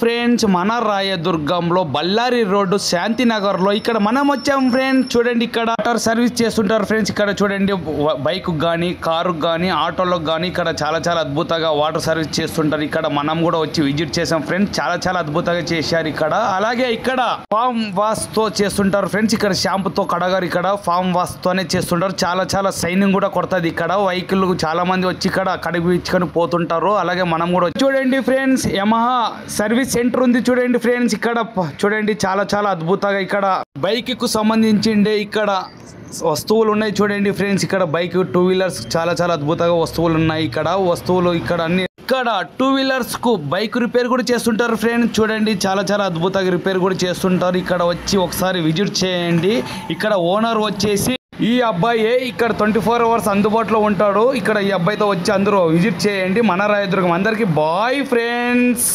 Friends మన రాయదుర్గంలో Ballari road Shantinagar లో ఇక్కడ మనం వచ్చాం ఫ్రెండ్స్. చూడండి ఇక్కడ వాటర్ సర్వీస్ చేస్తుంటారు ఫ్రెండ్స్. ఇక్కడ చూడండి బైక్ గానీ కారు గానీ ఆటోలకు గానీ ఇక్కడ చాలా అద్భుతంగా వాటర్ సర్వీస్ చేస్తుంటారు. ఇక్కడ మనం కూడా వచ్చి విజిట్ చేసాం ఫ్రెండ్స్. చాలా అద్భుతంగా చేశారు ఇక్కడ. అలాగే ఇక్కడ ఫామ్ వాష్ తో చేస్తుంటారు ఫ్రెండ్స్. ఇక్కడ షాంపూతో కడగారు. ఇక్కడ ఫామ్ వాష్ తోనే చేస్తుంటారు. చాలా సైనింగ్ కూడా కొడుతుంది ఇక్కడ. వెహికల్ చాలా మంది వచ్చి ఇక్కడ కడిగించుకొని పోతుంటారు. అలాగే మనం కూడా చూడండి ఫ్రెండ్స్ యమహా సర్వీస్ సెంటర్ ఉంది చూడండి ఫ్రెండ్స్. ఇక్కడ చూడండి చాలా అద్భుతంగా ఇక్కడ బైక్ కు సంబంధించిండే ఇక్కడ వస్తువులు ఉన్నాయి చూడండి ఫ్రెండ్స్. ఇక్కడ బైక్ 2 వీలర్స్ చాలా అద్భుతంగా వస్తువులు ఉన్నాయి. ఇక్కడ వస్తువులు ఇక్కడ అన్ని ఇక్కడ 2 వీలర్స్ కు బైక్ రిపేర్ కూడా చేస్తుంటారు ఫ్రెండ్స్. చూడండి చాలా అద్భుతంగా రిపేర్ కూడా చేస్తుంటారు. ఇక్కడ వచ్చి ఒకసారి విజిట్ చేయండి. ఇక్కడ ఓనర్ వచ్చేసి ఈ అబ్బాయి ఇక్కడ 24 అవర్స్ అందుబాటులో ఉంటాడు. ఇక్కడ ఈ అబ్బాయితో వచ్చి అందరూ విజిట్ చేయండి మన రాయదుర్గం. అందరికీ బాయ్ ఫ్రెండ్స్.